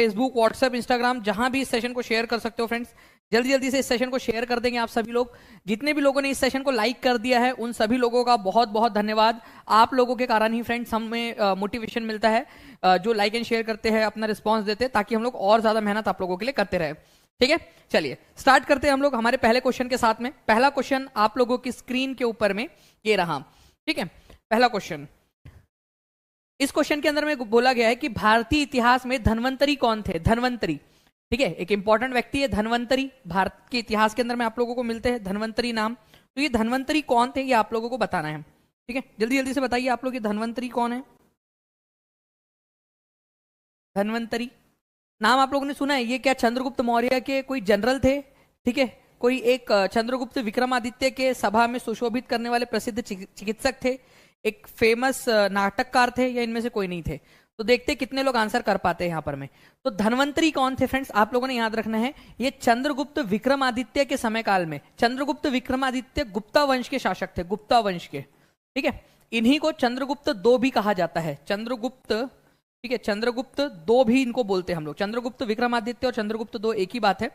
Facebook, WhatsApp, Instagram, जहां भी इस सेशन को शेयर कर सकते हो फ्रेंड्स। जल्दी जल्दी से इस सेशन को शेयर कर देंगे आप सभी लोग। जितने भी लोगों ने इस सेशन को लाइक कर दिया है उन सभी लोगों का बहुत बहुत धन्यवाद। आप लोगों के कारण ही फ्रेंड्स हमें मोटिवेशन मिलता है, जो लाइक एंड शेयर करते हैं, अपना रिस्पॉन्स देते हैं, ताकि हम लोग और ज्यादा मेहनत आप लोगों के लिए करते रहे। ठीक है, चलिए स्टार्ट करते हैं हम लोग हमारे पहले क्वेश्चन के साथ में। पहला क्वेश्चन आप लोगों की स्क्रीन के ऊपर में ये रहा। ठीक है, पहला क्वेश्चन, इस क्वेश्चन के अंदर में बोला गया है कि भारतीय इतिहास में धन्वंतरी कौन थे? धन्वंतरी, ठीक है, एक इंपॉर्टेंट व्यक्ति है धन्वंतरी, भारत के इतिहास के अंदर में आप लोगों को मिलते हैं धन्वंतरी नाम। तो ये धन्वंतरी कौन थे ये आप लोगों को बताना है। ठीक है, जल्दी जल्दी से बताइए आप लोग, ये धन्वंतरी कौन है? धन्वंतरी नाम आप लोगों ने सुना है? ये क्या चंद्रगुप्त मौर्य के कोई जनरल थे? ठीक है, कोई एक चंद्रगुप्त विक्रमादित्य के सभा में सुशोभित करने वाले प्रसिद्ध चिकित्सक थे, एक फेमस नाटककार थे, या इनमें से कोई नहीं थे? तो देखते कितने लोग आंसर कर पाते हैं यहाँ पर में। तो धन्वंतरी कौन थे फ्रेंड्स, आप लोगों ने याद रखना है, ये चंद्रगुप्त विक्रमादित्य के समय काल में, चंद्रगुप्त विक्रमादित्य गुप्ता वंश के शासक थे, गुप्ता वंश के। ठीक है, इन्हीं को चंद्रगुप्त दो भी कहा जाता है, चंद्रगुप्त, ठीक है, चंद्रगुप्त दो भी इनको बोलते हैं हम लोग। चंद्रगुप्त विक्रमादित्य और चंद्रगुप्त दो एक ही बात है।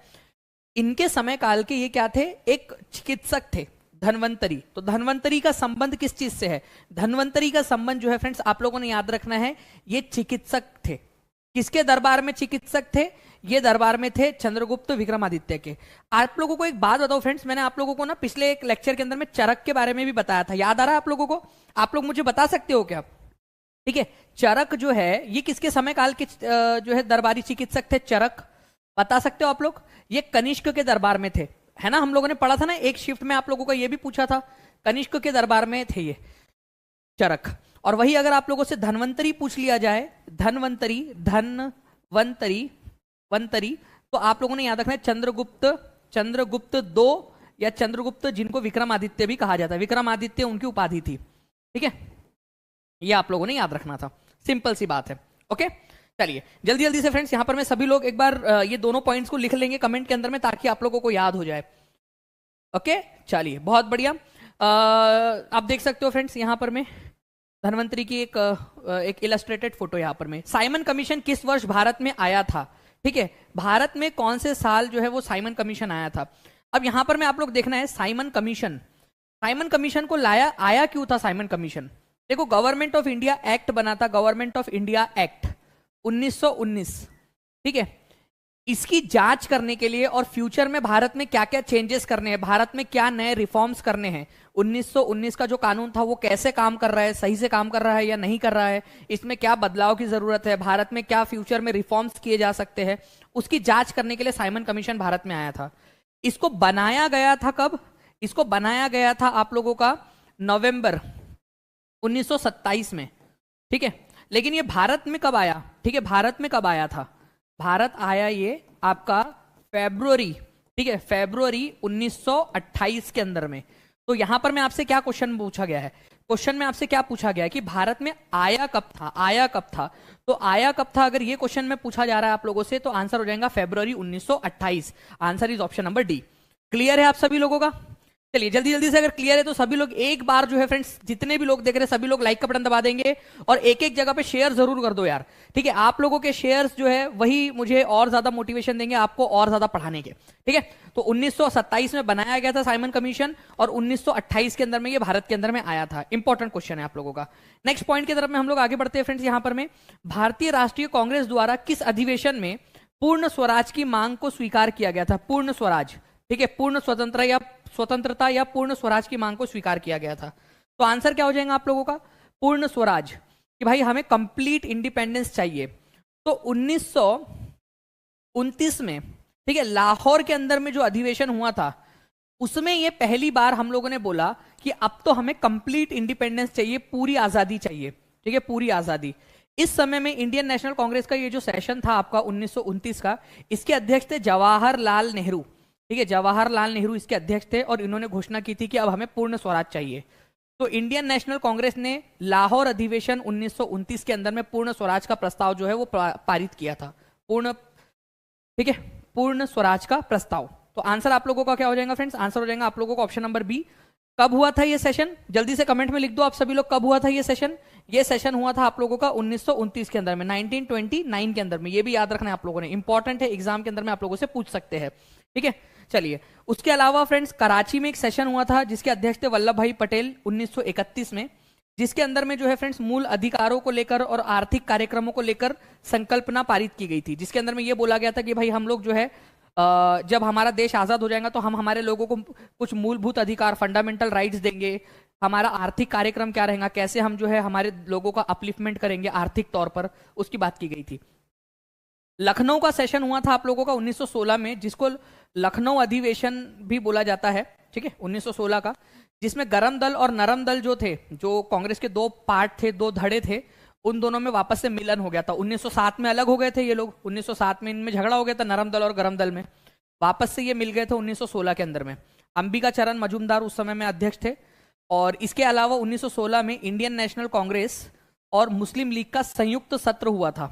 इनके समय काल के ये क्या थे? एक चिकित्सक थे, धन्वंतरी। तो धन्वंतरी का संबंध किस चीज से है? धन्वंतरी का संबंध जो है फ्रेंड्स आप लोगों ने याद रखना है, ये चिकित्सक थे। किसके दरबार में चिकित्सक थे? ये दरबार में थे चंद्रगुप्त विक्रमादित्य के। आप लोगों को एक बात बताओ फ्रेंड्स, मैंने आप लोगों को ना पिछले एक लेक्चर के अंदर में चरक के बारे में भी बताया था, याद आ रहा है आप लोगों को? आप लोग मुझे बता सकते हो क्या? ठीक है, चरक जो है ये किसके समय काल के जो है दरबारी चिकित्सक थे? चरक, बता सकते हो आप लोग? ये कनिष्क के दरबार में थे, है ना? हम लोगों ने पढ़ा था ना एक शिफ्ट में, आप लोगों को ये भी पूछा था, कनिष्क के दरबार में थे ये चरक। और वही अगर आप लोगों से धन्वंतरी पूछ लिया जाए, धन्वंतरी, धनवंतरी, वंतरी, तो आप लोगों ने याद रखना है चंद्रगुप्त, चंद्रगुप्त दो, या चंद्रगुप्त जिनको विक्रमादित्य भी कहा जाता है, विक्रमादित्य उनकी उपाधि थी। ठीक है, ये आप लोगों ने याद रखना था, सिंपल सी बात है। ओके, चलिए जल्दी जल्दी से फ्रेंड्स यहाँ पर मैं सभी लोग एक बार ये दोनों पॉइंट्स को लिख लेंगे कमेंट के अंदर में, ताकि आप लोगों को याद हो जाए। ओके, चलिए बहुत बढ़िया। आप देख सकते हो फ्रेंड्स यहाँ पर में धन्वंतरी की एक इलस्ट्रेटेड फोटो यहाँ पर में। साइमन कमीशन किस वर्ष भारत में आया था? ठीक है, भारत में कौन से साल जो है वो साइमन कमीशन आया था? अब यहाँ पर में आप लोग देखना है साइमन कमीशन, साइमन कमीशन को आया क्यों था साइमन कमीशन? देखो, गवर्नमेंट ऑफ इंडिया एक्ट बना था, गवर्नमेंट ऑफ इंडिया एक्ट 1919। ठीक है, इसकी जांच करने के लिए और फ्यूचर में भारत में क्या क्या चेंजेस करने हैं, भारत में क्या नए रिफॉर्म्स करने हैं, 1919 का जो कानून था वो कैसे काम कर रहा है, सही से काम कर रहा है या नहीं कर रहा है, इसमें क्या बदलाव की जरूरत है, भारत में क्या फ्यूचर में रिफॉर्म्स किए जा सकते हैं, उसकी जांच करने के लिए साइमन कमीशन भारत में आया था। इसको बनाया गया था कब? इसको बनाया गया था आप लोगों का नवंबर 1927 में। ठीक है, लेकिन ये भारत में कब आया? ठीक है, भारत में कब आया था? भारत आया ये आपका फरवरी, ठीक है, फरवरी 1928 के अंदर में। तो यहां पर मैं आपसे क्या क्वेश्चन पूछा गया है? क्वेश्चन में आपसे क्या पूछा गया है कि भारत में आया कब था? आया कब था? तो आया कब था अगर ये क्वेश्चन में पूछा जा रहा है आप लोगों से, तो आंसर हो जाएगा फरवरी 1928। Answer is option number D. Clear है आप सभी लोगों का? चलिए जल्दी जल्दी से, अगर क्लियर है तो सभी लोग एक बार जो है फ्रेंड्स, जितने भी लोग देख रहे हैं सभी लोग लाइक का बटन दबा देंगे, और एक एक जगह पे शेयर जरूर कर दो यार। ठीक है, आप लोगों के शेयर्स जो है वही मुझे और ज्यादा मोटिवेशन देंगे आपको और ज्यादा पढ़ाने के। ठीक है, तो 1927 में बनाया गया था साइमन कमीशन, और 1928 के अंदर में ये भारत के अंदर में आया था। इंपॉर्टेंट क्वेश्चन है आप लोगों का। नेक्स्ट पॉइंट की तरफ में हम लोग आगे बढ़ते हैं फ्रेंड्स। यहां पर में भारतीय राष्ट्रीय कांग्रेस द्वारा किस अधिवेशन में पूर्ण स्वराज की मांग को स्वीकार किया गया था? पूर्ण स्वराज, ठीक है, पूर्ण स्वतंत्रता या पूर्ण स्वराज की मांग को स्वीकार किया गया था। तो आंसर क्या हो जाएगा आप लोगों का? पूर्ण स्वराज, कि भाई हमें कंप्लीट इंडिपेंडेंस चाहिए। तो 1929 में, ठीक है, लाहौर के अंदर में जो अधिवेशन हुआ था, उसमें ये पहली बार हम लोगों ने बोला कि अब तो हमें कंप्लीट इंडिपेंडेंस चाहिए, पूरी आजादी चाहिए। ठीक है, पूरी आजादी। इस समय में इंडियन नेशनल कांग्रेस का ये जो सेशन था आपका 1929 का, इसके अध्यक्ष थे जवाहरलाल नेहरू। ठीक है, जवाहरलाल नेहरू इसके अध्यक्ष थे, और इन्होंने घोषणा की थी कि अब हमें पूर्ण स्वराज चाहिए। तो इंडियन नेशनल कांग्रेस ने लाहौर अधिवेशन 1929 के अंदर में पूर्ण स्वराज का प्रस्ताव जो है वो पारित किया था। पूर्ण, ठीक है, पूर्ण स्वराज का प्रस्ताव। तो आंसर आप लोगों का क्या हो जाएगा फ्रेंड्स? आंसर हो जाएगा आप लोगों का ऑप्शन नंबर बी। कब हुआ था ये सेशन? जल्दी से कमेंट में लिख दो आप सभी लोग, कब हुआ था ये सेशन? ये सेशन हुआ था आप लोगों का 1929 के अंदर में, 1929 के अंदर में। ये भी याद रखना है आप लोगों ने, इंपॉर्टेंट है, एग्जाम के अंदर में आप लोगों से पूछ सकते हैं। ठीक है, चलिए। उसके अलावा फ्रेंड्स कराची में एक सेशन हुआ था जिसके अध्यक्ष थे वल्लभ भाई पटेल 1931 में, जिसके अंदर में जो है फ्रेंड्स मूल अधिकारों को लेकर और आर्थिक कार्यक्रमों को लेकर संकल्पना पारित की गई थी, जिसके अंदर में ये बोला गया था कि भाई हम लोग जो है जब हमारा देश आजाद हो जाएगा तो हम हमारे लोगों को कुछ मूलभूत अधिकार, फंडामेंटल राइट्स देंगे, हमारा आर्थिक कार्यक्रम क्या रहेगा, कैसे हम जो है हमारे लोगों का अपलिफ्टमेंट करेंगे आर्थिक तौर पर, उसकी बात की गई थी। लखनऊ का सेशन हुआ था आप लोगों का 1916 में, जिसको लखनऊ अधिवेशन भी बोला जाता है। ठीक है, 1916 का, जिसमें गरम दल और नरम दल जो थे, जो कांग्रेस के दो पार्ट थे, दो धड़े थे, उन दोनों में वापस से मिलन हो गया था। 1907 में अलग हो गए थे ये लोग, 1907 में इनमें झगड़ा हो गया था नरम दल और गरम दल में, वापस से ये मिल गए थे 1916 के अंदर में। अंबिका चरण मजूमदार उस समय में अध्यक्ष थे। और इसके अलावा 1916 में इंडियन नेशनल कांग्रेस और मुस्लिम लीग का संयुक्त सत्र हुआ था।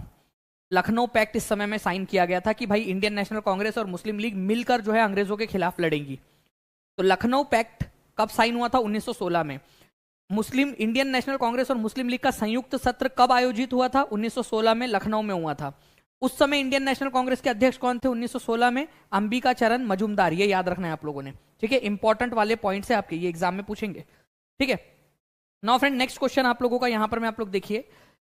लखनऊ पैक्ट इस समय में साइन किया गया था कि भाई इंडियन नेशनल कांग्रेस और मुस्लिम लीग मिलकर जो है अंग्रेजों के खिलाफ लड़ेंगी। तो लखनऊ पैक्ट कब साइन हुआ था? 1916 में। मुस्लिम इंडियन नेशनल कांग्रेस और मुस्लिम लीग का संयुक्त सत्र कब आयोजित हुआ था? 1916 में लखनऊ में हुआ था। उस समय इंडियन नेशनल कांग्रेस के अध्यक्ष कौन थे 1916 में? अंबिका चरण मजूमदार। ये याद रखना है आप लोगों ने। ठीक है, इंपॉर्टेंट वाले पॉइंट्स है आपके, ये एग्जाम में पूछेंगे। ठीक है, नाउ फ्रेंड नेक्स्ट क्वेश्चन आप लोगों का यहां पर मैं आप लोग देखिए,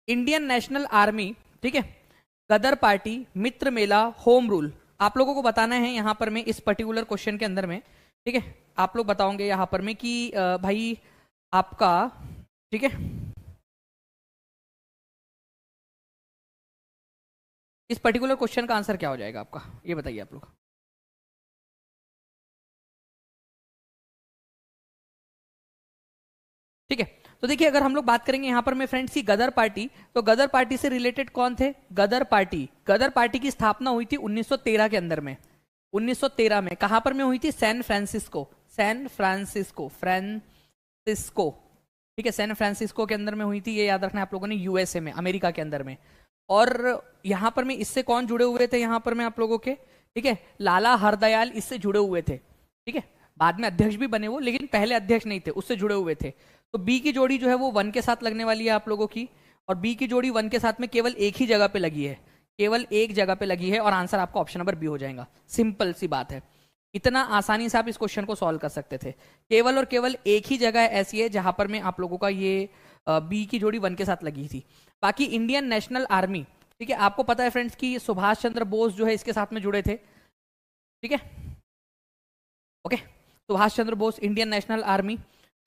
इंडियन नेशनल आर्मी, ठीक है, गदर पार्टी, मित्र मेला, होम रूल, आप लोगों को बताना है यहां पर में इस पर्टिकुलर क्वेश्चन के अंदर में। ठीक है, आप लोग बताओगे यहां पर में कि भाई आपका, ठीक है, इस पर्टिकुलर क्वेश्चन का आंसर क्या हो जाएगा आपका, ये बताइए आप लोग। ठीक है, तो देखिए अगर हम लोग बात करेंगे यहां पर में फ्रेंड्स की गदर पार्टी, तो गदर पार्टी से रिलेटेड कौन थे? गदर पार्टी की स्थापना हुई थी 1913 के अंदर में। 1913 में कहां पर में हुई थी? San Francisco, Francisco. ठीक है, सैन फ्रांसिस्को के अंदर में हुई थी, ये याद रखना है आप लोगों ने, यूएसए में, अमेरिका के अंदर में। और यहां पर में इससे कौन जुड़े हुए थे यहां पर में आप लोगों के? ठीक है, लाला हरदयाल इससे जुड़े हुए थे। ठीक है, बाद में अध्यक्ष भी बने वो, लेकिन पहले अध्यक्ष नहीं थे, उससे जुड़े हुए थे। तो बी की जोड़ी जो है वो 1 के साथ लगने वाली है आप लोगों की, और बी की जोड़ी 1 के साथ में केवल एक ही जगह पे लगी है, केवल एक जगह पे लगी है, और आंसर आपका ऑप्शन नंबर बी हो जाएगा। सिंपल सी बात है, इतना आसानी से आप इस क्वेश्चन को सॉल्व कर सकते थे। केवल और केवल एक ही जगह ऐसी है जहां पर में आप लोगों का ये बी की जोड़ी 1 के साथ लगी थी। बाकी इंडियन नेशनल आर्मी, ठीक है, आपको पता है फ्रेंड्स कि सुभाष चंद्र बोस जो है इसके साथ में जुड़े थे। ठीक है, okay, Subhash Chandra Bose, Indian national army,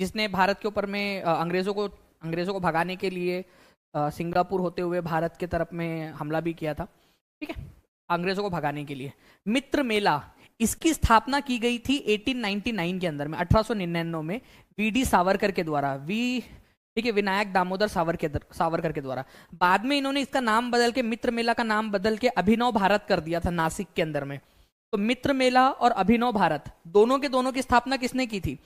जिसने भारत के ऊपर में अंग्रेजों को भगाने के लिए सिंगापुर होते हुए भारत के तरफ में हमला भी किया था। ठीक है, अंग्रेजों को भगाने के लिए। मित्र मेला, इसकी स्थापना की गई थी 1899 के अंदर में, 1899 में, वीडी सावरकर के द्वारा, ठीक है, विनायक दामोदर सावरकर के द्वारा। बाद में इन्होंने इसका नाम बदल के, मित्र मेला का नाम बदल के अभिनव भारत कर दिया था नासिक के अंदर में। तो मित्र मेला और अभिनव भारत दोनों की स्थापना किसने की थी?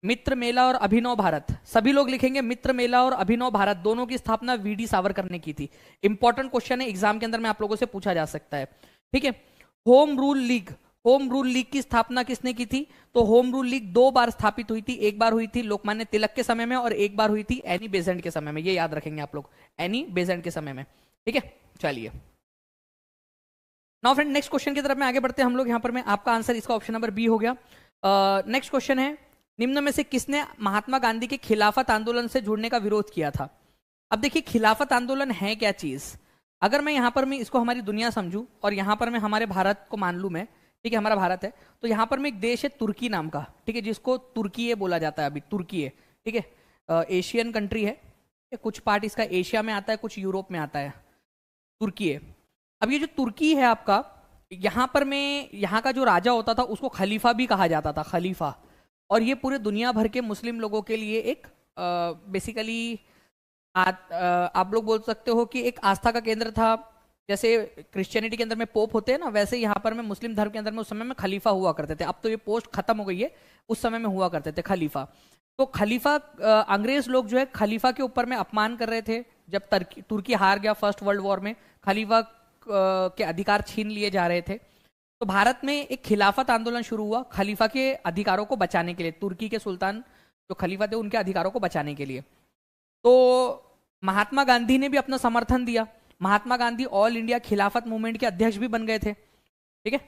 मित्र मेला और अभिनव भारत, सभी लोग लिखेंगे मित्र मेला और अभिनव भारत, दोनों की स्थापना वीडी सावरकर ने की थी। इंपॉर्टेंट क्वेश्चन है, एग्जाम के अंदर में आप लोगों से पूछा जा सकता है। ठीक है, होम रूल लीग की स्थापना किसने की थी? तो होम रूल लीग 2 बार स्थापित हुई थी, एक बार हुई थी लोकमान्य तिलक के समय में और एक बार हुई थी एनी बेसेंट के समय में। ये याद रखेंगे आप लोग, एनी बेसेंट के समय में। ठीक है, चलिए नाउ फ्रेंड नेक्स्ट क्वेश्चन की तरफ में आगे बढ़ते हैं हम लोग। यहां पर में आपका आंसर इसका ऑप्शन नंबर बी हो गया। नेक्स्ट क्वेश्चन है, निम्न में से किसने महात्मा गांधी के खिलाफत आंदोलन से जुड़ने का विरोध किया था? अब देखिए खिलाफत आंदोलन है क्या चीज? अगर मैं यहां पर मैं इसको हमारी दुनिया समझूं और यहां पर मैं हमारे भारत को मान लूं मैं, ठीक है, हमारा भारत है, तो यहां पर में एक देश है तुर्की नाम का, ठीक है, जिसको तुर्की बोला जाता है, अभी तुर्की है। ठीक है, एशियन कंट्री है, कुछ पार्ट इसका एशिया में आता है, कुछ यूरोप में आता है, तुर्की है। अब ये जो तुर्की है आपका, यहां पर में यहाँ का जो राजा होता था उसको खलीफा भी कहा जाता था, खलीफा। और ये पूरे दुनिया भर के मुस्लिम लोगों के लिए एक बेसिकली आप लोग बोल सकते हो कि एक आस्था का केंद्र था। जैसे क्रिश्चियनिटी के अंदर में पोप होते हैं ना, वैसे यहाँ पर में मुस्लिम धर्म के अंदर में उस समय में खलीफा हुआ करते थे। अब तो ये पोस्ट खत्म हो गई है, उस समय में हुआ करते थे खलीफा। तो खलीफा, अंग्रेज लोग जो है खलीफा के ऊपर में अपमान कर रहे थे। जब तुर्की हार गया फर्स्ट वर्ल्ड वॉर में, खलीफा के अधिकार छीन लिए जा रहे थे, तो भारत में एक खिलाफत आंदोलन शुरू हुआ खलीफा के अधिकारों को बचाने के लिए। तुर्की के सुल्तान जो खलीफा थे उनके अधिकारों को बचाने के लिए। तो महात्मा गांधी ने भी अपना समर्थन दिया। महात्मा गांधी ऑल इंडिया खिलाफत मूवमेंट के अध्यक्ष भी बन गए थे, ठीक है।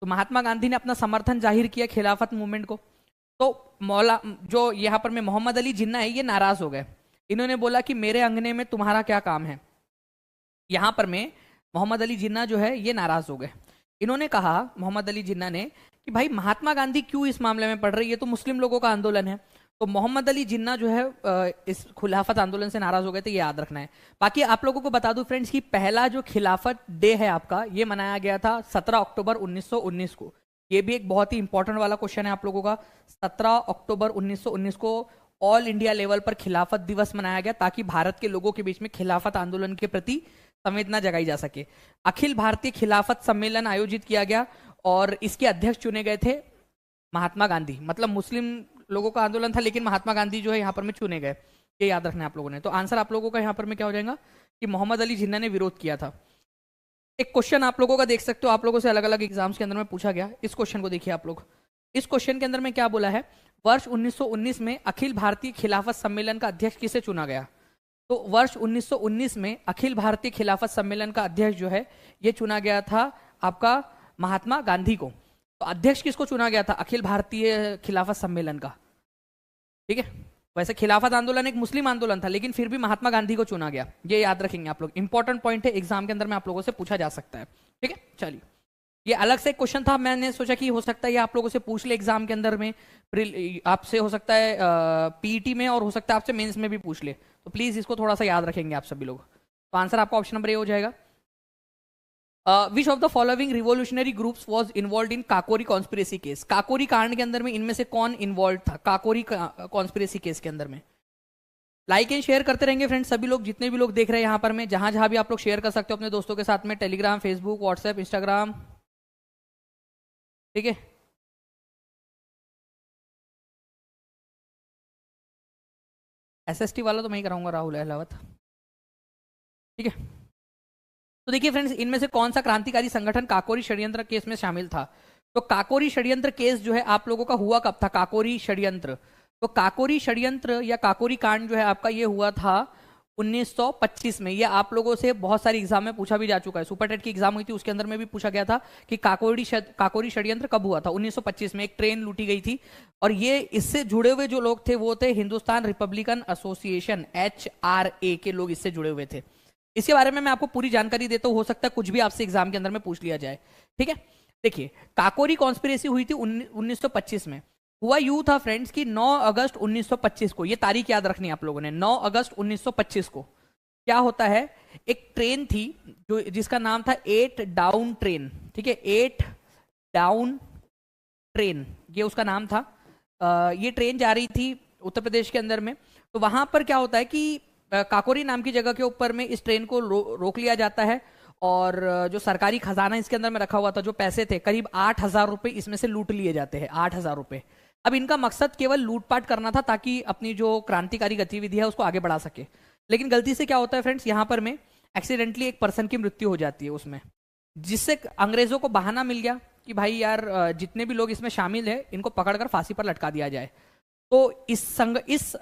तो महात्मा गांधी ने अपना समर्थन जाहिर किया खिलाफत मूवमेंट को। तो मौला जो यहाँ पर में मोहम्मद अली जिन्ना है, ये नाराज हो गए। इन्होंने बोला कि मेरे अंगने में तुम्हारा क्या काम है। यहाँ पर में मोहम्मद अली जिन्ना जो है ये नाराज हो गए। इन्होंने कहा, मोहम्मद अली जिन्ना ने, कि भाई महात्मा गांधी क्यों इस मामले में पढ़ रही है, ये तो मुस्लिम लोगों का आंदोलन है। तो मोहम्मद अली जिन्ना जो है इस खिलाफत आंदोलन से नाराज हो गए थे, ये याद रखना है। बाकी आप लोगों को बता दूं फ्रेंड्स कि पहला जो खिलाफत डे है आपका, ये मनाया गया था 17 अक्टूबर 1919 को। ये भी एक बहुत ही इंपॉर्टेंट वाला क्वेश्चन है आप लोगों का। 17 अक्टूबर 1919 को ऑल इंडिया लेवल पर खिलाफत दिवस मनाया गया, ताकि भारत के लोगों के बीच में खिलाफत आंदोलन के प्रति संवेदना जगाई जा सके। अखिल भारतीय खिलाफत सम्मेलन आयोजित किया गया और इसके अध्यक्ष चुने गए थे महात्मा गांधी। मतलब मुस्लिम लोगों का आंदोलन था, लेकिन महात्मा गांधी जो है यहाँ पर में चुने गए। ये याद रखना है आप लोगों ने। तो आंसर आप लोगों का यहाँ पर में क्या हो जाएगा कि मोहम्मद अली जिन्ना ने विरोध किया था। एक क्वेश्चन आप लोगों का देख सकते हो, आप लोगों से अलग अलग एग्जाम्स के अंदर में पूछा गया। इस क्वेश्चन को देखिए आप लोग। इस क्वेश्चन के अंदर में क्या बोला है, वर्ष 1919 में अखिल भारतीय खिलाफत सम्मेलन का अध्यक्ष किसे चुना गया। तो वर्ष 1919 में अखिल भारतीय खिलाफत सम्मेलन का अध्यक्ष जो है ये चुना गया था आपका महात्मा गांधी को। तो अध्यक्ष किसको चुना गया था, अखिल भारतीय खिलाफत सम्मेलन का, ठीक है। वैसे खिलाफत आंदोलन एक मुस्लिम आंदोलन था, लेकिन फिर भी महात्मा गांधी को चुना गया। ये याद रखेंगे आप लोग, इंपॉर्टेंट पॉइंट है, एग्जाम के अंदर में आप लोगों से पूछा जा सकता है, ठीक है। चलिए, ये अलग से क्वेश्चन था, मैंने सोचा कि हो सकता है ये आप लोगों से पूछ ले एग्जाम के अंदर में, आपसे हो सकता है पीईटी में, और हो सकता है आपसे मेंस में भी पूछ ले। तो प्लीज इसको थोड़ा सा याद रखेंगे आप सभी लोग। तो आंसर आपका ऑप्शन नंबर ए हो जाएगा। Which of the following revolutionary groups was involved in Kakori conspiracy case. Kakori कांड के अंदर में इनमें से कौन इन्वॉल्व था काकोरी कॉन्स्पिरेसी केस के अंदर में। लाइक एंड शेयर करते रहेंगे फ्रेंड्स, सभी लोग, जितने भी लोग देख रहे हैं यहाँ पर में, जहां जहां भी आप लोग शेयर कर सकते हो अपने दोस्तों के साथ में, टेलीग्राम, फेसबुक, व्हाट्सएप, इंस्टाग्राम, ठीक है। एसएसटी वाला तो मैं ही कराऊंगा, राहुल अहलावत, ठीक है। तो देखिए फ्रेंड्स, इनमें से कौन सा क्रांतिकारी संगठन काकोरी षड्यंत्र केस में शामिल था। तो काकोरी षड्यंत्र केस जो है आप लोगों का हुआ कब था, काकोरी षड्यंत्र। तो काकोरी षड्यंत्र या काकोरी कांड जो है आपका ये हुआ था 1925 में। ये आप लोगों से बहुत सारी एग्जाम में पूछा भी जा चुका है। सुपर टेट की एग्जाम हुई थी, उसके अंदर में भी पूछा गया था कि काकोरी षड्यंत्र कब हुआ था। 1925 में एक ट्रेन लूटी गई थी, और ये इससे जुड़े हुए जो लोग थे वो थे हिंदुस्तान रिपब्लिकन एसोसिएशन, HRA के लोग इससे जुड़े हुए थे। इसके बारे में मैं आपको पूरी जानकारी देता हूं, हो सकता है कुछ भी आपसे एग्जाम के अंदर में पूछ लिया जाए, ठीक है। देखिए, काकोरी कॉन्स्पिरेसी हुई थी 1925 में। हुआ यूं था फ्रेंड्स कि 9 अगस्त 1925 को, ये तारीख याद रखनी है आप लोगों ने, 9 अगस्त 1925 को क्या होता है, एक ट्रेन थी जो जिसका नाम था 8 डाउन ट्रेन, ठीक है। 8 डाउन ट्रेन ये उसका नाम था। ये ट्रेन जा रही थी उत्तर प्रदेश के अंदर में। तो वहां पर क्या होता है कि काकोरी नाम की जगह के ऊपर में इस ट्रेन को रोक लिया जाता है, और जो सरकारी खजाना इसके अंदर में रखा हुआ था, जो पैसे थे करीब 8,000 रुपए इसमें से लूट लिए जाते हैं, 8,000 रुपए। अब इनका मकसद केवल लूटपाट करना था, ताकि अपनी जो क्रांतिकारी गतिविधि है उसको आगे बढ़ा सके। लेकिन गलती से क्या होता है फ्रेंड्स, यहाँ पर में एक्सीडेंटली एक पर्सन की मृत्यु हो जाती है उसमें, जिससे अंग्रेजों को बहाना मिल गया कि भाई यार जितने भी लोग इसमें शामिल है इनको पकड़कर फांसी पर लटका दिया जाए। तो इस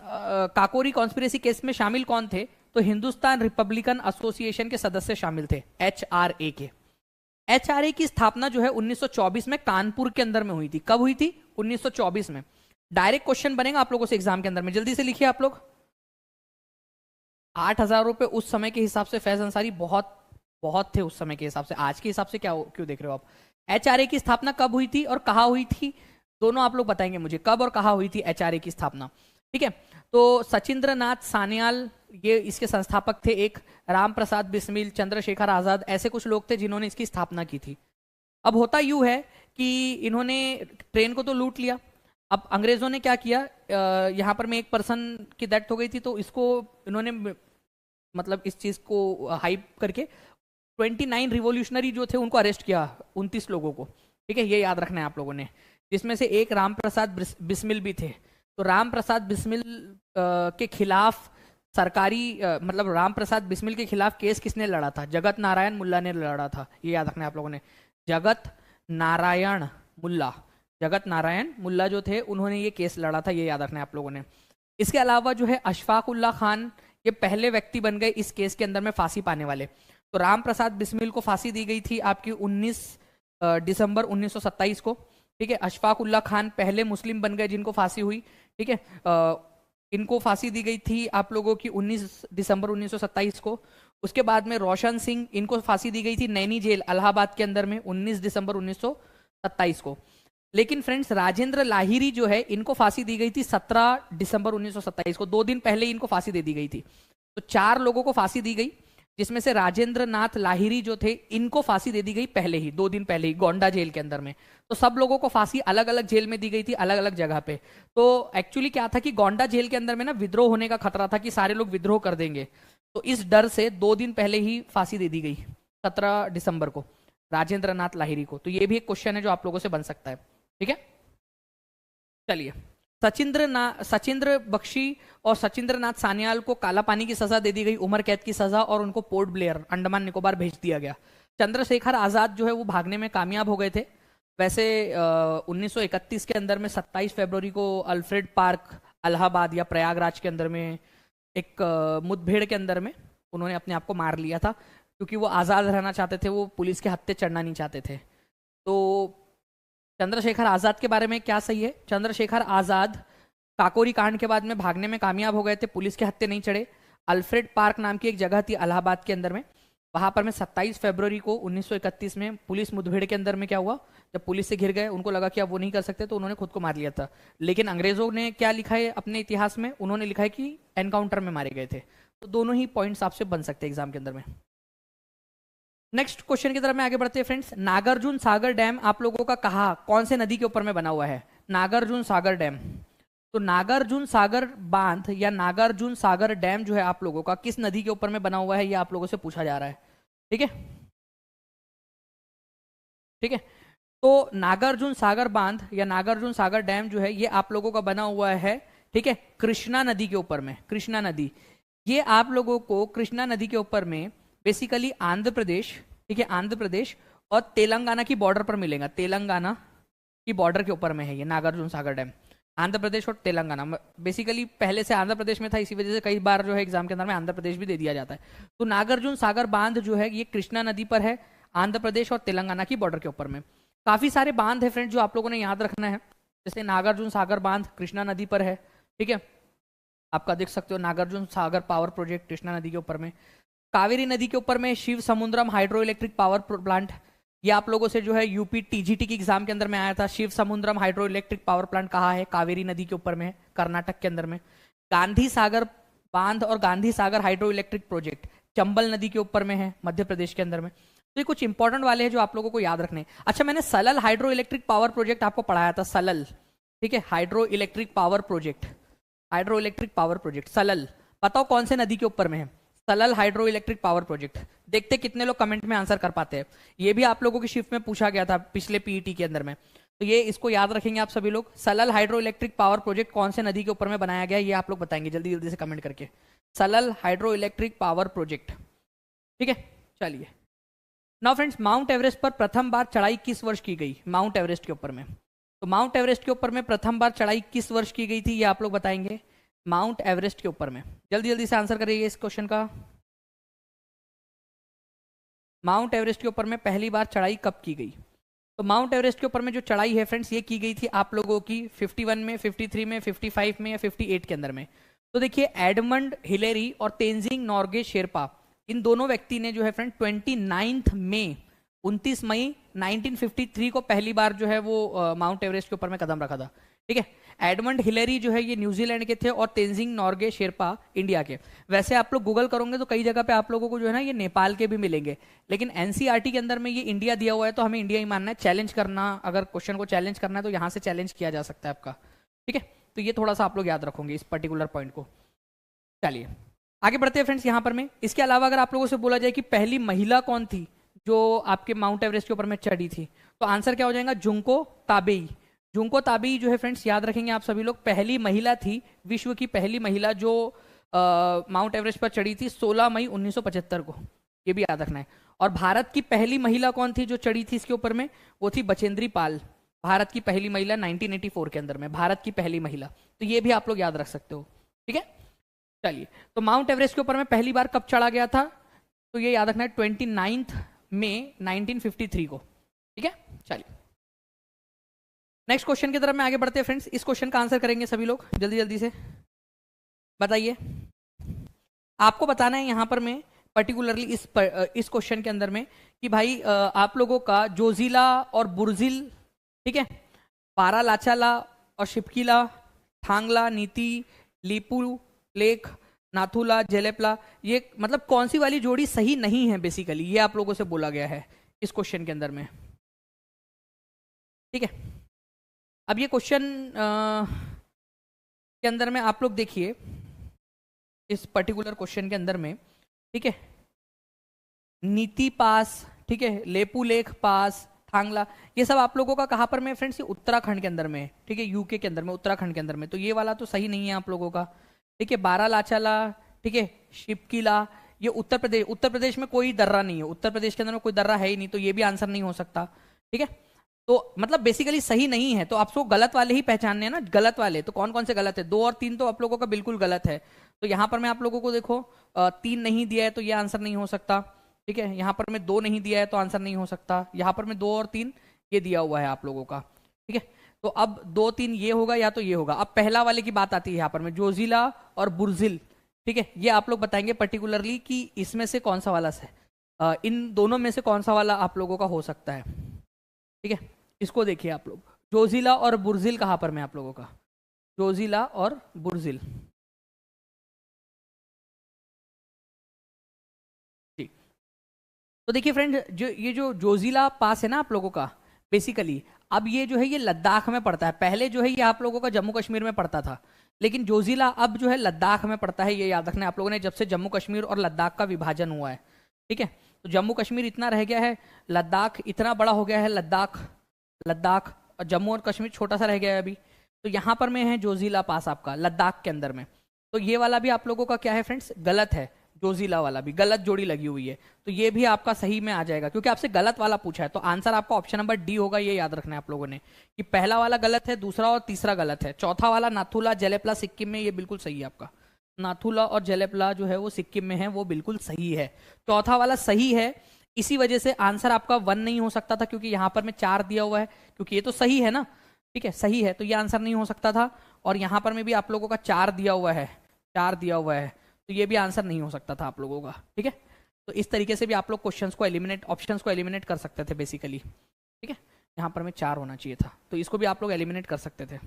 काकोरी कॉन्स्पिरेसी केस में शामिल कौन थे, तो हिंदुस्तान रिपब्लिकन एसोसिएशन के सदस्य शामिल थे, HRA के। HRA की स्थापना जो है 1924 में कानपुर के अंदर में हुई थी। कब हुई थी, 1924 में। डायरेक्ट क्वेश्चन बनेगा आप लोगों से एग्जाम के अंदर में, जल्दी से लिखिए आप लोग। 8,000 रुपए उस समय के हिसाब से फैज अंसारी बहुत बहुत थे उस समय के हिसाब से, आज के हिसाब से क्या क्यों देख रहे हो आप। HRA की स्थापना कब हुई थी और कहाँ हुई थी, दोनों आप लोग बताएंगे मुझे, कब और कहाँ हुई थी HRA की स्थापना, ठीक है। तो सचिंद्र नाथ सान्याल ये इसके संस्थापक थे, एक राम प्रसाद बिस्मिल, चंद्रशेखर आजाद, ऐसे कुछ लोग थे जिन्होंने इसकी स्थापना की थी। अब होता यूं है कि इन्होंने ट्रेन को तो लूट लिया। अब अंग्रेजों ने क्या किया, यहाँ पर में एक पर्सन की डेथ हो गई थी, तो इसको इन्होंने मतलब इस चीज को हाइप करके 29 रिवोल्यूशनरी जो थे उनको अरेस्ट किया, 29 लोगों को, ठीक है। ये याद रखना है आप लोगों ने, जिसमें से एक राम प्रसाद बिस्मिल भी थे। तो राम प्रसाद बिस्मिल के खिलाफ सरकारी मतलब राम प्रसाद बिस्मिल के खिलाफ केस किसने लड़ा था, जगत नारायण मुल्ला ने लड़ा था। ये याद रखना है आप लोगों ने, जगत नारायण मुल्ला, जगत नारायण मुल्ला जो थे उन्होंने ये केस लड़ा था, ये याद रखना है आप लोगों ने। इसके अलावा जो है अशफाक उल्ला खान, ये पहले व्यक्ति बन गए इस केस के अंदर में फांसी पाने वाले। तो राम प्रसाद बिस्मिल को फांसी दी गई थी आपकी 19 दिसंबर 1927 को। ठीक है, अशफाक उल्ला खान पहले मुस्लिम बन गए जिनको फांसी हुई। ठीक है, इनको फांसी दी गई थी आप लोगों की 19 दिसंबर 1927 को। उसके बाद में रोशन सिंह, इनको फांसी दी गई थी नैनी जेल इलाहाबाद के अंदर में 19 दिसंबर 1927 को। लेकिन फ्रेंड्स राजेंद्र लाहिरी जो है इनको फांसी दी गई थी 17 दिसंबर 1927 को, 2 दिन पहले इनको फांसी दे दी गई थी। तो 4 लोगों को फांसी दी गई, जिसमें से राजेंद्र नाथ लाहिरी जो थे इनको फांसी दे दी गई पहले ही, 2 दिन पहले ही गोंडा जेल के अंदर में। तो सब लोगों को फांसी अलग अलग जेल में दी गई थी, अलग अलग जगह पे। तो एक्चुअली क्या था कि गोंडा जेल के अंदर में ना विद्रोह होने का खतरा था कि सारे लोग विद्रोह कर देंगे, तो इस डर से 2 दिन पहले ही फांसी दे दी गई 17 दिसंबर को राजेंद्र नाथ लाहिरी को। तो ये भी एक क्वेश्चन है जो आप लोगों से बन सकता है। ठीक है, चलिए। सचिंद्र बख्शी और सचिंद्र नाथ सान्याल को काला पानी की सजा दे दी गई, उम्र कैद की सजा, और उनको पोर्ट ब्लेयर अंडमान निकोबार भेज दिया गया। चंद्रशेखर आजाद जो है वो भागने में कामयाब हो गए थे। वैसे 1931 के अंदर में 27 फरवरी को अल्फ्रेड पार्क इलाहाबाद या प्रयागराज के अंदर में एक मुठभेड़ के अंदर में उन्होंने अपने आप को मार लिया था, क्योंकि वो आज़ाद रहना चाहते थे, वो पुलिस के हत्थे चढ़ना नहीं चाहते थे। तो चंद्रशेखर आजाद के बारे में क्या सही है? चंद्रशेखर आजाद काकोरी कांड के बाद में भागने में कामयाब हो गए थे, पुलिस के हत्थे नहीं चढ़े। अल्फ्रेड पार्क नाम की एक जगह थी इलाहाबाद के अंदर में, वहां पर में 27 फरवरी को 1931 में पुलिस मुठभेड़ के अंदर में क्या हुआ, जब पुलिस से घिर गए, उनको लगा कि अब वो नहीं कर सकते, तो उन्होंने खुद को मार लिया था। लेकिन अंग्रेजों ने क्या लिखा है अपने इतिहास में, उन्होंने लिखा है कि एनकाउंटर में मारे गए थे। तो दोनों ही पॉइंट्स आपसे बन सकते हैं एग्जाम के अंदर में। नेक्स्ट क्वेश्चन की तरफ में आगे बढ़ते हैं फ्रेंड्स। नागार्जुन सागर डैम आप लोगों का कहाँ, कौन से नदी के ऊपर में बना हुआ है? नागार्जुन सागर डैम। तो नागार्जुन सागर बांध या नागार्जुन सागर डैम जो है आप लोगों का किस नदी के ऊपर में बना हुआ है, ये आप लोगों से पूछा जा रहा है। ठीक है, ठीक है। तो नागार्जुन सागर बांध या नागार्जुन सागर डैम जो है ये आप लोगों का बना हुआ है, ठीक है, कृष्णा नदी के ऊपर में। कृष्णा नदी, ये आप लोगों को कृष्णा नदी के ऊपर में बेसिकली आंध्र प्रदेश, ठीक है, आंध्र प्रदेश और तेलंगाना की बॉर्डर पर मिलेगा। तेलंगाना की बॉर्डर के ऊपर में है ये नागार्जुन सागर डैम, आंध्र प्रदेश और तेलंगाना। बेसिकली पहले से आंध्र प्रदेश में था, इसी वजह से कई बार जो है एग्जाम के अंदर में आंध्र प्रदेश भी दे दिया जाता है। तो नागार्जुन सागर बांध जो है ये कृष्णा नदी पर है, आंध्र प्रदेश और तेलंगाना की बॉर्डर के ऊपर में। काफी सारे बांध है फ्रेंड जो आप लोगों ने याद रखना है, जैसे नागार्जुन सागर बांध कृष्णा नदी पर है, ठीक है, आपका देख सकते हो नागार्जुन सागर पावर प्रोजेक्ट कृष्णा नदी के ऊपर में। कावेरी नदी के ऊपर में शिव समुद्रम हाइड्रो इलेक्ट्रिक पावर प्लांट, ये आप लोगों से जो है यूपी टीजीटी की एग्जाम के अंदर में आया था। शिव समुद्रम हाइड्रो इलेक्ट्रिक पावर प्लांट कहाँ है? कावेरी नदी के ऊपर में है, कर्नाटक के अंदर में। गांधी सागर बांध और Gandhi Sagar hydro electric project Chambal नदी के ऊपर में है, मध्य प्रदेश के अंदर में। तो ये कुछ इंपॉर्टेंट वाले हैं जो आप लोगों को याद रखने। अच्छा, मैंने Salal hydroelectric power project आपको पढ़ाया था, सलल, ठीक है, hydroelectric power project, hydroelectric power project Salal, बताओ कौन से नदी के ऊपर में है? Salal hydroelectric power project. देखते कितने लोग कमेंट में आंसर कर पाते हैं। ये भी आप लोगों की शिफ्ट में पूछा गया था पिछले पीईटी के अंदर में, तो ये इसको याद रखेंगे आप सभी लोग। Salal hydroelectric power project कौन से नदी के ऊपर में बनाया गया, ये आप लोग बताएंगे जल्दी जल्दी से कमेंट करके। Salal hydroelectric power project, ठीक है। चलिए नाउ फ्रेंड्स, माउंट एवरेस्ट पर प्रथम बार चढ़ाई किस वर्ष की गई? माउंट एवरेस्ट के ऊपर में, तो माउंट एवरेस्ट के ऊपर में प्रथम बार चढ़ाई किस वर्ष की गई थी, ये आप लोग बताएंगे। माउंट एवरेस्ट के ऊपर में जल्दी जल्दी से आंसर करिए इस क्वेश्चन का। माउंट एवरेस्ट के ऊपर में पहली बार चढ़ाई कब की गई? तो माउंट एवरेस्ट के ऊपर में जो चढ़ाई है फ्रेंड्स, ये की गई थी आप लोगों की 51 में, 53 में, 55 में या 58 के अंदर में। तो देखिए एडमंड हिलेरी और तेंजिंग नॉर्गे शेरपा, इन दोनों व्यक्ति ने जो है फ्रेंड 29 मई 1953 को पहली बार जो है वो माउंट एवरेस्ट के ऊपर में कदम रखा था, ठीक है। एडमंड हिलेरी जो है ये न्यूजीलैंड के थे और तेंजिंग नॉर्गे शेरपा इंडिया के। वैसे आप लोग गूगल करोगे तो कई जगह पे आप लोगों को जो है ना ये नेपाल के भी मिलेंगे, लेकिन एनसीईआरटी के अंदर में ये इंडिया दिया हुआ है, तो हमें इंडिया ही मानना है। चैलेंज करना, अगर क्वेश्चन को चैलेंज करना है तो यहाँ से चैलेंज किया जा सकता है आपका, ठीक है। तो ये थोड़ा सा आप लोग याद रखोगे इस पर्टिकुलर पॉइंट को। चलिए आगे बढ़ते हैं फ्रेंड्स यहाँ पर में। इसके अलावा अगर आप लोगों से बोला जाए कि पहली महिला कौन थी जो आपके माउंट एवरेस्ट के ऊपर में चढ़ी थी, तो आंसर क्या हो जाएगा? Junko Tabei. जुंको ताबेई जो है फ्रेंड्स याद रखेंगे आप सभी लोग, पहली महिला थी, विश्व की पहली महिला जो माउंट एवरेस्ट पर चढ़ी थी 16 मई 1975 को, ये भी याद रखना है। और भारत की पहली महिला कौन थी जो चढ़ी थी इसके ऊपर में? वो थी बचेंद्री पाल, भारत की पहली महिला 1984 के अंदर में, भारत की पहली महिला। तो ये भी आप लोग याद रख सकते हो, ठीक है। चलिए, तो माउंट एवरेस्ट के ऊपर मैं पहली बार कब चढ़ा गया था, तो ये याद रखना है 29 मई 1953 को। ठीक है, चलिए नेक्स्ट क्वेश्चन की तरफ में आगे बढ़ते हैं फ्रेंड्स। इस क्वेश्चन का आंसर करेंगे सभी लोग जल्दी जल्दी से, बताइए। आपको बताना है यहाँ पर मैं पर्टिकुलरली इस क्वेश्चन के अंदर में कि भाई आप लोगों का जोजिला और बुर्जिल, ठीक है, पारालाचाला और शिपकीला, थांगला, नीति, लीपू लेक, नाथुला, जेलेपला, ये मतलब कौन सी वाली जोड़ी सही नहीं है बेसिकली, ये आप लोगों से बोला गया है इस क्वेश्चन के अंदर में। ठीक है, अब ये क्वेश्चन के अंदर में आप लोग देखिए, इस पर्टिकुलर क्वेश्चन के अंदर में, ठीक है, नीति पास, ठीक है, लेपू लेक पास, थांगला, ये सब आप लोगों का कहाँ पर में फ्रेंड्स, उत्तराखंड के अंदर में, ठीक है, यूके के अंदर में, उत्तराखंड के अंदर में, तो ये वाला तो सही नहीं है आप लोगों का। ठीक है, बारालाचाला, ठीक है, शिपकीला, ये उत्तर प्रदेश में कोई दर्रा नहीं है, उत्तर प्रदेश के अंदर में कोई दर्रा है ही नहीं, तो ये भी आंसर नहीं हो सकता। ठीक है, तो मतलब बेसिकली सही नहीं है, तो आपको गलत वाले ही पहचानने हैं ना, गलत वाले तो कौन कौन से गलत है, 2 और 3 तो आप लोगों का बिल्कुल गलत है। तो यहाँ पर मैं आप लोगों को देखो 3 नहीं दिया है तो ये आंसर नहीं हो सकता। ठीक है, यहाँ पर मैं 2 नहीं दिया है तो आंसर नहीं हो सकता, यहाँ पर मैं 2 और 3 ये दिया हुआ है आप लोगों का। ठीक है, तो अब 2 3 ये होगा या तो ये होगा। अब पहला वाले की बात आती है यहाँ पर में, जोजिला और बुर्जिल, ठीक है, ये आप लोग बताएंगे पर्टिकुलरली कि इसमें से कौन सा वाला से इन दोनों में से कौन सा वाला आप लोगों का हो सकता है। ठीक है, इसको देखिए आप लोग, जोजिला और बुर्जिल कहाँ पर में आप लोगों का, जोजिला और बुर्जिल। जी, तो देखिए फ्रेंड, जो ये जो जोजिला पास है ना आप लोगों का, बेसिकली अब ये जो है ये लद्दाख में पड़ता है। पहले जो है ये आप लोगों का जम्मू कश्मीर में पड़ता था, लेकिन जोजिला अब जो है लद्दाख में पड़ता है। ये याद रखना है आप लोगों ने, जब से जम्मू कश्मीर और लद्दाख का विभाजन हुआ है। ठीक है, तो जम्मू कश्मीर इतना रह गया है, लद्दाख इतना बड़ा हो गया है, लद्दाख लद्दाख और जम्मू और कश्मीर छोटा सा रह गया है अभी। तो यहाँ पर में है जोजिला पास आपका लद्दाख के अंदर में। तो ये वाला भी आप लोगों का क्या है फ्रेंड्स, गलत है, जोजिला वाला भी गलत जोड़ी लगी हुई है, तो ये भी आपका सही में आ जाएगा क्योंकि आपसे गलत वाला पूछा है। तो आंसर आपका ऑप्शन नंबर डी होगा, ये याद रखना है आप लोगों ने कि पहला वाला गलत है, दूसरा और तीसरा गलत है। चौथा वाला नाथुला जेलेपला सिक्किम में, ये बिल्कुल सही है आपका। नाथुला और जेलेपला जो है वो सिक्किम में है, वो बिल्कुल सही है। चौथा वाला सही है, इसी वजह से आंसर आपका 1 नहीं हो सकता था क्योंकि यहाँ पर में 4 दिया हुआ है, क्योंकि ये तो सही है ना। ठीक है, सही है तो ये आंसर नहीं हो सकता था, और यहाँ पर में भी आप लोगों का 4 दिया हुआ है, 4 दिया हुआ है, तो ये भी आंसर नहीं हो सकता था आप लोगों का। ठीक है, तो इस तरीके से भी आप लोग क्वेश्चंस को एलिमिनेट, ऑप्शंस को एलिमिनेट कर सकते थे बेसिकली। ठीक है, यहाँ पर में 4 होना चाहिए था, तो इसको भी आप लोग एलिमिनेट कर सकते थे।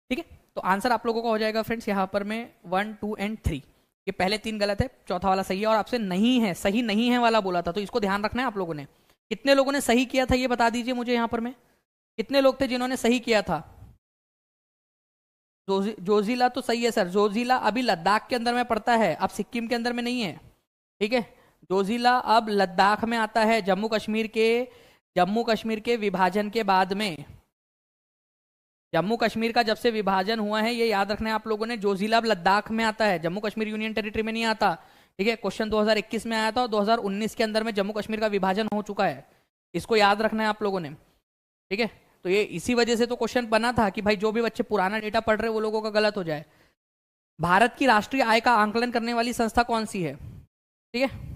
ठीक है, तो आंसर आप लोगों का हो जाएगा फ्रेंड्स यहाँ पर में 1 2 एंड 3। ये पहले 3 गलत है, चौथा वाला सही है, और आपसे नहीं है, सही नहीं है वाला बोला था, तो इसको ध्यान रखना है आप लोगों ने। कितने लोगों ने सही किया था ये बता दीजिए मुझे, यहाँ पर में कितने लोग थे जिन्होंने सही किया था। जोजिला तो सही है सर, जोजिला अभी लद्दाख के अंदर में पड़ता है, अब सिक्किम के अंदर में नहीं है। ठीक है, जोजिला अब लद्दाख में आता है, जम्मू कश्मीर के विभाजन के बाद में। जम्मू कश्मीर का जब से विभाजन हुआ है, ये याद रखना है आप लोगों ने, जोजिला अब लद्दाख में आता है, जम्मू कश्मीर यूनियन टेरिटरी में नहीं आता। ठीक है, क्वेश्चन 2021 में आया था और 2019 के अंदर में जम्मू कश्मीर का विभाजन हो चुका है, इसको याद रखना है आप लोगों ने। ठीक है, तो ये इसी वजह से तो क्वेश्चन बना था कि भाई जो भी बच्चे पुराना डेटा पढ़ रहे हैं वो लोगों का गलत हो जाए। भारत की राष्ट्रीय आय का आंकलन करने वाली संस्था कौन सी है। ठीक है,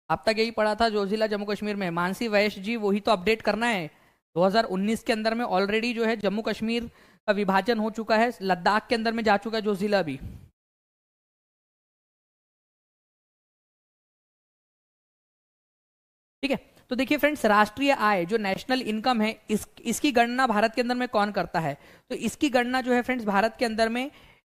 अब तक यही पढ़ा था जोजिला जम्मू कश्मीर में, मानसी वैश्य जी वही तो अपडेट करना है। 2019 के अंदर में ऑलरेडी जो है जम्मू कश्मीर का विभाजन हो चुका है, लद्दाख के अंदर में जा चुका है जोजिला भी। ठीक है, तो देखिए फ्रेंड्स, राष्ट्रीय आय जो नेशनल इनकम है, इसकी गणना भारत के अंदर में कौन करता है, तो इसकी गणना जो है फ्रेंड्स भारत के अंदर में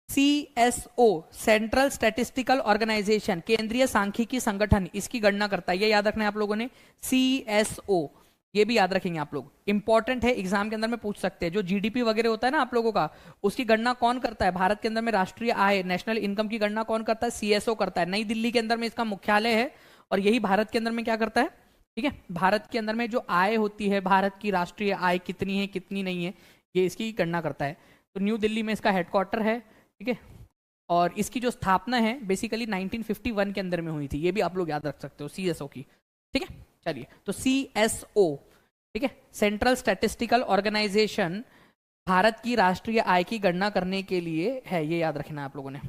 CSO, सेंट्रल स्टैटिस्टिकल ऑर्गेनाइजेशन, केंद्रीय सांख्यिकी संगठन, इसकी गणना करता है। ये याद रखना है आप लोगों ने, CSO, ये भी याद रखेंगे आप लोग, इंपॉर्टेंट है, एग्जाम के अंदर में पूछ सकते हैं। जो GDP वगैरह होता है ना आप लोगों का, उसकी गणना कौन करता है भारत के अंदर में, राष्ट्रीय आय नेशनल इनकम की गणना कौन करता है, CSO करता है। नई दिल्ली के अंदर में इसका मुख्यालय है, और यही भारत के अंदर में क्या करता है। ठीक है, भारत के अंदर में जो आय होती है, भारत की राष्ट्रीय आय कितनी है कितनी नहीं है, ये इसकी गणना करता है। तो न्यू दिल्ली में इसका हेडक्वार्टर है। ठीक है, और इसकी जो स्थापना है बेसिकली 1951 के अंदर में हुई थी, ये भी आप लोग याद रख सकते हो, CSO की। ठीक है, चलिए, तो CSO ठीक है, सेंट्रल स्टैटिस्टिकल ऑर्गेनाइजेशन भारत की राष्ट्रीय आय की गणना करने के लिए है, ये याद रखना है आप लोगों ने।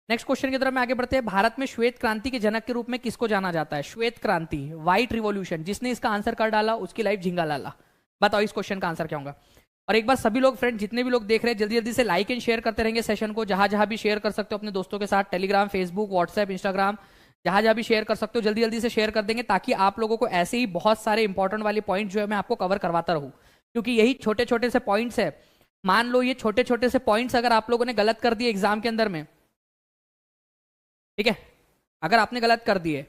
नेक्स्ट क्वेश्चन की तरफ में आगे बढ़ते हैं। भारत में श्वेत क्रांति के जनक के रूप में किसको जाना जाता है? श्वेत क्रांति, व्हाइट रिवॉल्यूशन। जिसने इसका आंसर कर डाला उसकी लाइफ झिंगा लाला। बताओ इस क्वेश्चन का आंसर क्या होगा? और एक बार सभी लोग फ्रेंड, जितने भी लोग देख रहे हैं, जल्दी जल्दी से लाइक एंड शेयर करते रहेंगे सेशन को, जहां जहां भी शेयर कर सकते हो अपने दोस्तों के साथ, टेलीग्राम, फेसबुक, व्हाट्सएप, इंस्टाग्राम, जहां जहां भी शेयर कर सकते हो जल्दी जल्दी से शेयर कर देंगे, ताकि आप लोगों को ऐसे ही बहुत सारे इंपॉर्टेंट वाले पॉइंट जो है मैं आपको कवर करवाता रहूं। क्योंकि यही छोटे छोटे से पॉइंट्स है, मान लो ये छोटे छोटे से पॉइंट्स अगर आप लोगों ने गलत कर दिए एग्जाम के अंदर में, ठीक है, अगर आपने गलत कर दिए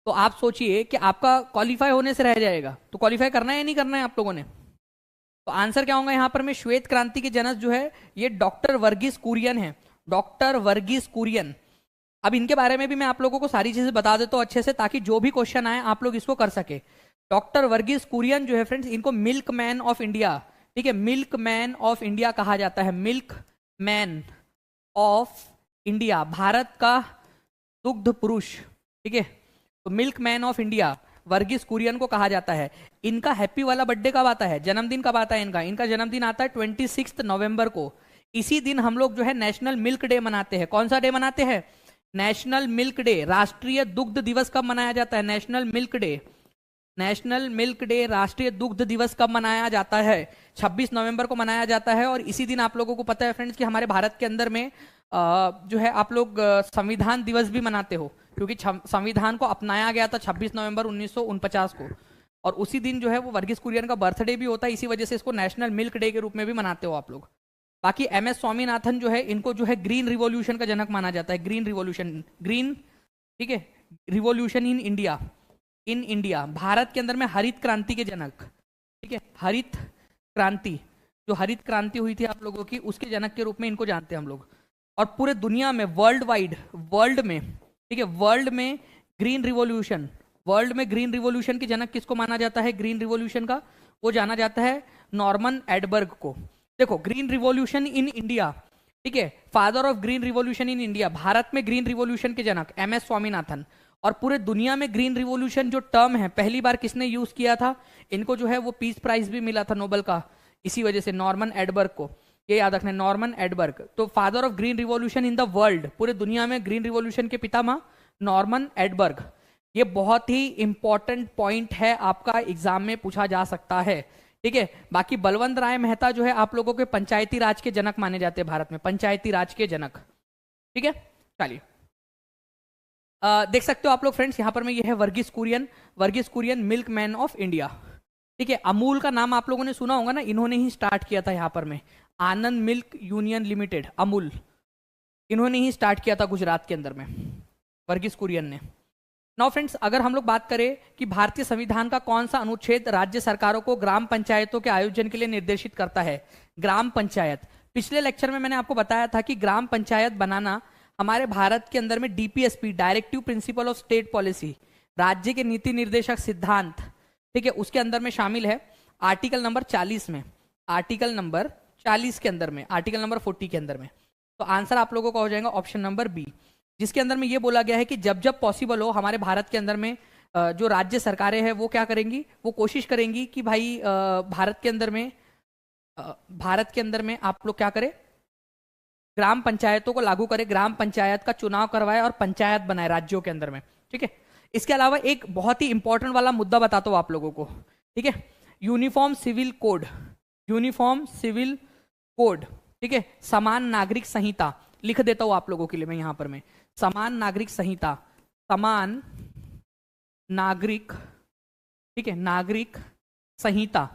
तो आप सोचिए कि आपका क्वालिफाई होने से रह जाएगा। तो क्वालिफाई करना है या नहीं करना है आप लोगों ने? तो आंसर क्या होगा यहाँ पर में? श्वेत क्रांति के जनक जो है ये डॉक्टर वर्गीस कुरियन है, डॉक्टर वर्गीस कुरियन। अब इनके बारे में भी मैं आप लोगों को सारी चीजें बता देता हूँ अच्छे से, ताकि जो भी क्वेश्चन आए आप लोग इसको कर सके। डॉक्टर वर्गीस कुरियन जो है फ्रेंड्स, इनको मिल्क मैन ऑफ इंडिया, ठीक है, मिल्क मैन ऑफ इंडिया कहा जाता है। मिल्क मैन ऑफ इंडिया, भारत का दुग्ध पुरुष, ठीक है। तो milkman of India Verghese Kurien को कहा जाता है। इनका हैप्पी वाला बर्थडे कब आता है? जन्मदिन कब आता है इनका? इनका जन्मदिन आता है 26 नवंबर को। इसी दिन हम लोग जो है नेशनल मिल्क डे मनाते हैं। कौन सा डे मनाते हैं? National milk day. राष्ट्रीय दुग्ध दिवस कब मनाया जाता है? National milk day. National milk day, राष्ट्रीय दुग्ध दिवस कब मनाया जाता है? 26 नवंबर को मनाया जाता है। और इसी दिन आप लोगों को पता है फ्रेंड्स कि हमारे भारत के अंदर में जो है आप लोग संविधान दिवस भी मनाते हो, क्योंकि संविधान को अपनाया गया था 26 नवंबर 1949 को। और उसी दिन जो है वो वर्गीस कुरियन का बर्थडे भी होता है, इसी वजह से इसको नेशनल मिल्क डे के रूप में भी मनाते हो आप लोग। बाकी एमएस स्वामीनाथन जो है, इनको जो है ग्रीन रिवॉल्यूशन का जनक माना जाता है। ग्रीन रिवॉल्यूशन, ग्रीन, ठीक है, revolution in India, in India, Bharat के अंदर में हरित क्रांति के जनक, ठीक है, हरित क्रांति, जो हरित क्रांति हुई थी आप लोगों की, उसके जनक के रूप में इनको जानते हैं हम लोग। और पूरे दुनिया में, वर्ल्ड वाइड, वर्ल्ड में, ठीक है, वर्ल्ड में ग्रीन रिवॉल्यूशन, वर्ल्ड में ग्रीन रिवॉल्यूशन के जनक किसको माना जाता है? ग्रीन रिवॉल्यूशन का वो जाना जाता है नॉर्मन एडबर्ग को। देखो, ग्रीन रिवॉल्यूशन इन इंडिया, ठीक है, father of green revolution in India, Bharat में ग्रीन रिवॉल्यूशन के जनक एमएस स्वामीनाथन। और पूरे दुनिया में ग्रीन रिवॉल्यूशन जो टर्म है पहली बार किसने यूज किया था? इनको जो है वो पीस प्राइज भी मिला था नोबेल का, इसी वजह से, नॉर्मन एडबर्ग को। ये याद रखना है, नॉर्मन एडबर्ग। तो father of green revolution in the world, पूरे दुनिया में ग्रीन रिवॉल्यूशन के पितामह नॉर्मन एडबर्ग। ये बहुत ही इंपॉर्टेंट पॉइंट है, आपका एग्जाम में पूछा जा सकता है, ठीक है। बाकी बलवंत राय मेहता जो है आप लोगों के पंचायती राज के जनक माने जाते हैं भारत में, पंचायती राज के जनक, ठीक है। चलिए देख सकते हो आप लोग फ्रेंड्स, यहां पर में ये है Verghese Kurien, Verghese Kurien milkman of India, ठीक है। अमूल का नाम आप लोगों ने सुना होगा ना, इन्होंने ही स्टार्ट किया था यहाँ पर में, आनंद मिल्क यूनियन लिमिटेड, अमूल, इन्होंने ही स्टार्ट किया था गुजरात के अंदर में, वर्गीस कुरियन ने। नाउ फ्रेंड्स, अगर हम लोग बात करें कि भारतीय संविधान का कौन सा अनुच्छेद राज्य सरकारों को ग्राम पंचायतों के आयोजन के लिए निर्देशित करता है? ग्राम पंचायत। पिछले लेक्चर में मैंने आपको बताया था कि ग्राम पंचायत बनाना हमारे भारत के अंदर में DPSP, directive principle of state policy, राज्य के नीति निर्देशक सिद्धांत, ठीक है, उसके अंदर में शामिल है आर्टिकल नंबर 40 में, आर्टिकल नंबर 40 के अंदर में, आर्टिकल नंबर 40 के अंदर में। तो आंसर आप लोगों का हो जाएगा ऑप्शन नंबर बी, जिसके अंदर में ये बोला गया है कि जब जब पॉसिबल हो हमारे भारत के अंदर में जो राज्य सरकारें हैं वो क्या करेंगी, वो कोशिश करेंगी कि भाई भारत के अंदर में आप लोग क्या करें, ग्राम पंचायतों को लागू करें, ग्राम पंचायत का चुनाव करवाए और पंचायत बनाए राज्यों के अंदर में, ठीक है। इसके अलावा एक बहुत ही इंपॉर्टेंट वाला मुद्दा बताता हूं आप लोगों को, ठीक है, uniform civil code, uniform civil code, ठीक है, समान नागरिक संहिता, लिख देता हूं आप लोगों के लिए मैं यहां पर में, समान नागरिक संहिता, समान नागरिक, ठीक है, नागरिक संहिता,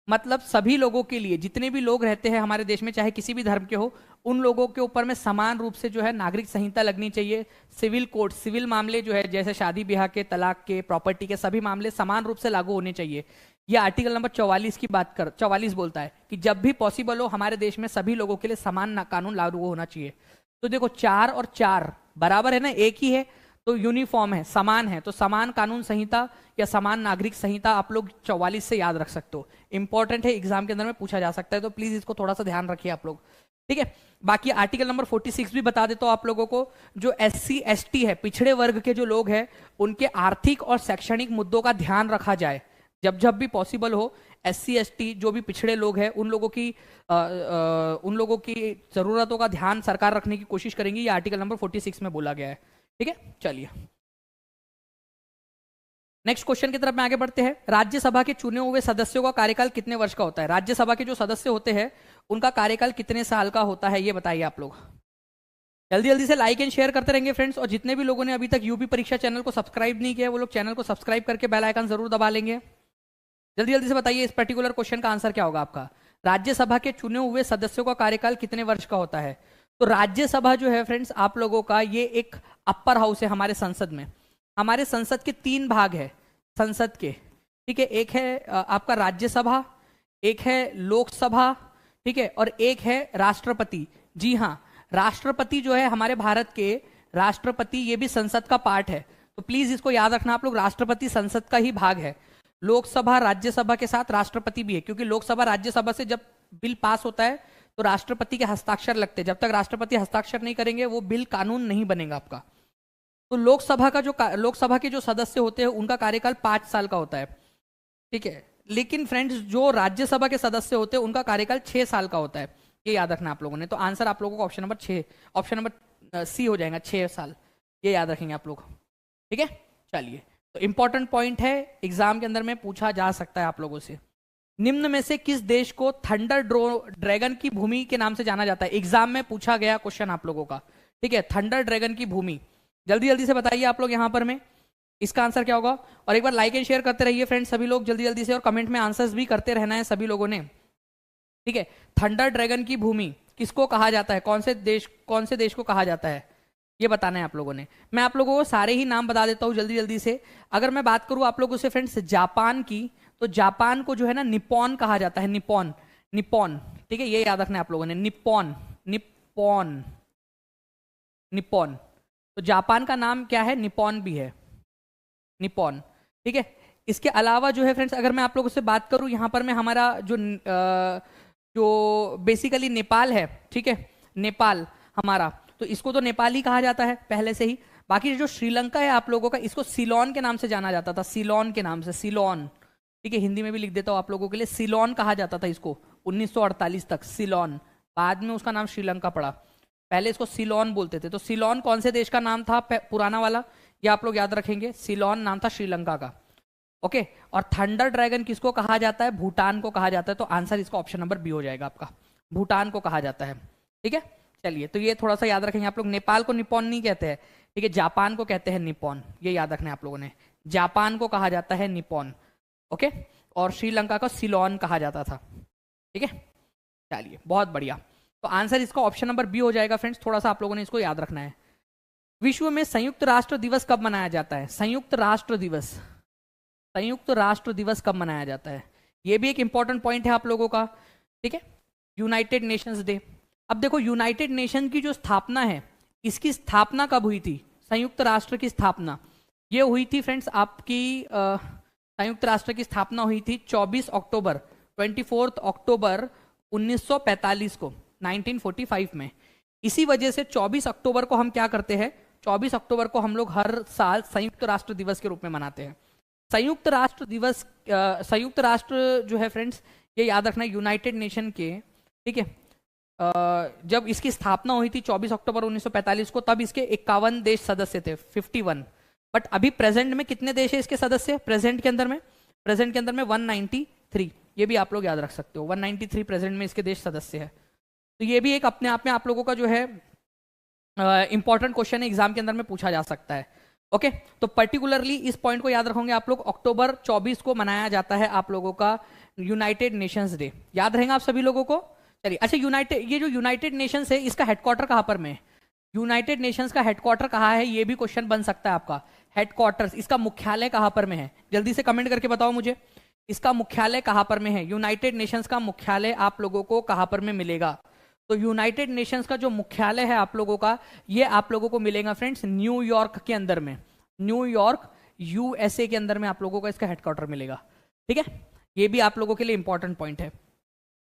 मतलब सभी लोगों के लिए, जितने भी लोग रहते हैं हमारे देश में, चाहे किसी भी धर्म के हो, उन लोगों के ऊपर में समान रूप से जो है नागरिक संहिता लगनी चाहिए। सिविल कोड, सिविल मामले जो है जैसे शादी ब्याह के, तलाक के, प्रॉपर्टी के, सभी मामले समान रूप से लागू होने चाहिए। यह आर्टिकल नंबर 44 की बात कर, 44 बोलता है कि जब भी पॉसिबल हो हमारे देश में सभी लोगों के लिए समान कानून लागू होना चाहिए। तो देखो 4 और 4 बराबर है ना, एक ही है, तो यूनिफॉर्म है, समान है, तो समान कानून संहिता या समान नागरिक संहिता आप लोग 44 से याद रख सकते हो, इंपॉर्टेंट है, एग्जाम के अंदर में पूछा जा सकता है, तो प्लीज इसको थोड़ा सा ध्यान रखिए आप लोग, ठीक है। बाकी आर्टिकल नंबर 46 भी बता देता हूं आप लोगों को, जो SC ST है, पिछड़े वर्ग के जो लोग हैं, उनके आर्थिक और शैक्षणिक मुद्दों का ध्यान रखा जाए, जब जब भी पॉसिबल हो SC ST जो भी पिछड़े लोग हैं उन लोगों की जरूरतों का ध्यान सरकार रखने की कोशिश करेंगी। ये आर्टिकल नंबर 46 में बोला गया है। ठीक है, चलिए नेक्स्ट क्वेश्चन की तरफ में आगे बढ़ते हैं। राज्यसभा के चुने हुए सदस्यों का कार्यकाल कितने वर्ष का होता है? राज्यसभा के जो सदस्य होते हैं उनका कार्यकाल कितने साल का होता है, ये बताइए आप लोग। जल्दी जल्दी से लाइक एंड शेयर करते रहेंगे फ्रेंड्स, और जितने भी लोगों ने अभी तक यूपी परीक्षा चैनल को सब्सक्राइब नहीं किया वो लोग चैनल को सब्सक्राइब करके बेल आइकन जरूर दबा लेंगे। जल्दी जल्दी से बताइए इस पर्टिकुलर क्वेश्चन का आंसर क्या होगा आपका। राज्यसभा के चुने हुए सदस्यों का कार्यकाल कितने वर्ष का होता है? तो राज्यसभा जो है फ्रेंड्स आप लोगों का ये एक अपर हाउस है हमारे संसद में। हमारे संसद के 3 भाग है संसद के, ठीक है। एक है आपका राज्यसभा, एक है लोकसभा, ठीक है, और एक है राष्ट्रपति। जी हाँ, राष्ट्रपति जो है हमारे भारत के राष्ट्रपति, ये भी संसद का पार्ट है। तो प्लीज इसको याद रखना आप लोग, राष्ट्रपति संसद का ही भाग है। लोकसभा राज्यसभा के साथ राष्ट्रपति भी है, क्योंकि लोकसभा राज्यसभा से जब बिल पास होता है तो राष्ट्रपति के हस्ताक्षर लगते हैं। जब तक राष्ट्रपति हस्ताक्षर नहीं करेंगे वो बिल कानून नहीं बनेगा आपका। तो लोकसभा के जो सदस्य होते हैं उनका कार्यकाल 5 साल का होता है, ठीक है। लेकिन फ्रेंड्स जो राज्यसभा के सदस्य होते हैं उनका कार्यकाल 6 साल का होता है, ये याद रखना आप लोगों ने। तो आंसर आप लोगों को ऑप्शन नंबर सी हो जाएगा, 6 साल, ये याद रखेंगे आप लोग, ठीक है। चलिए, तो इंपॉर्टेंट पॉइंट है, एग्जाम के अंदर में पूछा जा सकता है आप लोगों से। निम्न में से किस देश को थंडर ड्रैगन की भूमि के नाम से जाना जाता है? एग्जाम में पूछा गया क्वेश्चन आप लोगों का, ठीक है। थंडर ड्रैगन की भूमि, जल्दी जल्दी से बताइए आप लोग यहां पर में इसका आंसर क्या होगा। और एक बार लाइक एंड शेयर करते रहिए फ्रेंड्स सभी लोग जल्दी जल्दी से, और कमेंट में आंसर्स भी करते रहना है सभी लोगों ने, ठीक है। थंडर ड्रैगन की भूमि किसको कहा जाता है, कौन से देश को कहा जाता है, ये बताना है आप लोगों ने। मैं आप लोगों को सारे ही नाम बता देता हूं जल्दी जल्दी से। अगर मैं बात करूं आप लोगों से फ्रेंड्स जापान की, तो जापान को जो है ना निप्पॉन कहा जाता है, निप्पॉन, ठीक है, ये याद रखना है आप लोगों ने, निप्पॉन। तो जापान का नाम क्या है, निप्पॉन भी है, निप्पॉन, ठीक है। इसके अलावा जो है फ्रेंड्स अगर मैं आप लोगों से बात करूं यहाँ पर मैं हमारा जो बेसिकली नेपाल है, ठीक है, नेपाल हमारा, तो इसको तो नेपाल ही कहा जाता है पहले से ही। बाकी जो श्रीलंका है आप लोगों का, इसको सिलोन के नाम से जाना जाता था, सिलोन के नाम से, सिलोन, ठीक है। हिंदी में भी लिख देता हूं आप लोगों के लिए, सिलोन कहा जाता था इसको 1948 तक, सिलोन। बाद में उसका नाम श्रीलंका पड़ा, पहले इसको सिलोन बोलते थे। तो सिलोन कौन से देश का नाम था पुराना वाला, ये आप लोग याद रखेंगे, सिलोन नाम था श्रीलंका का, ओके। और थंडर ड्रैगन किसको कहा जाता है, भूटान को कहा जाता है। तो आंसर इसका ऑप्शन नंबर बी हो जाएगा आपका, भूटान को कहा जाता है, ठीक है। चलिए, तो ये थोड़ा सा याद रखेंगे आप लोग, नेपाल को निप्पॉन नहीं कहते हैं, ठीक है, जापान को कहते हैं निप्पॉन, ये याद रखना है आप लोगों ने, जापान को कहा जाता है निप्पॉन, ओके। और श्रीलंका को सिलोन कहा जाता था, ठीक है। चलिए, बहुत बढ़िया, तो आंसर इसका ऑप्शन नंबर बी हो जाएगा फ्रेंड्स, थोड़ा सा आप लोगों ने इसको याद रखना है। विश्व में संयुक्त राष्ट्र दिवस कब मनाया जाता है, संयुक्त राष्ट्र दिवस कब मनाया जाता है, ये भी एक इंपॉर्टेंट पॉइंट है आप लोगों का, ठीक है। United Nations day. अब देखो यूनाइटेड नेशन की जो स्थापना है, इसकी स्थापना कब हुई थी, संयुक्त राष्ट्र की स्थापना ये हुई थी फ्रेंड्स आपकी संयुक्त राष्ट्र की स्थापना हुई थी 24 अक्टूबर 1945 को, 1945 में। इसी वजह से 24 अक्टूबर को हम क्या करते हैं, 24 अक्टूबर को हम लोग हर साल संयुक्त राष्ट्र दिवस के रूप में मनाते हैं। संयुक्त राष्ट्र दिवस, संयुक्त राष्ट्र जो है फ्रेंड्स, ये याद रखना यूनाइटेड नेशन के, ठीक है, जब इसकी स्थापना हुई थी 24 अक्टूबर 1945 को, तब इसके 51 देश सदस्य थे, 51। बट अभी प्रेजेंट में कितने देश है इसके सदस्य, प्रेजेंट के अंदर में 193, ये भी आप लोग याद रख सकते हो, 193 प्रेजेंट में इसके देश सदस्य है। तो ये भी एक अपने आप में आप लोगों का जो है इंपॉर्टेंट क्वेश्चन है, एग्जाम के अंदर में पूछा जा सकता है, ओके। तो पर्टिकुलरली इस पॉइंट को याद रखोगे आप लोग, अक्टूबर 24 को मनाया जाता है आप लोगों का यूनाइटेड नेशंस डे, याद रहेगा आप सभी लोगों को। चलिए, अच्छा, ये जो यूनाइटेड नेशंस है इसका हेडक्वार्टर कहाँ पर में है, यूनाइटेड नेशंस का हेडक्वार्टर कहाँ है, ये भी क्वेश्चन बन सकता है आपका। हेडक्वार्टर्स, इसका मुख्यालय कहाँ पर में है, जल्दी से कमेंट करके बताओ मुझे, इसका मुख्यालय कहाँ पर में है, यूनाइटेड नेशंस का मुख्यालय आप लोगों को कहाँ पर में मिलेगा। तो यूनाइटेड नेशंस का जो मुख्यालय है आप लोगों का, ये आप लोगों को मिलेगा फ्रेंड्स न्यूयॉर्क के अंदर में, न्यूयॉर्क USA के अंदर में आप लोगों को इसका हेडक्वार्टर मिलेगा, ठीक है। ये भी आप लोगों के लिए इंपॉर्टेंट पॉइंट है।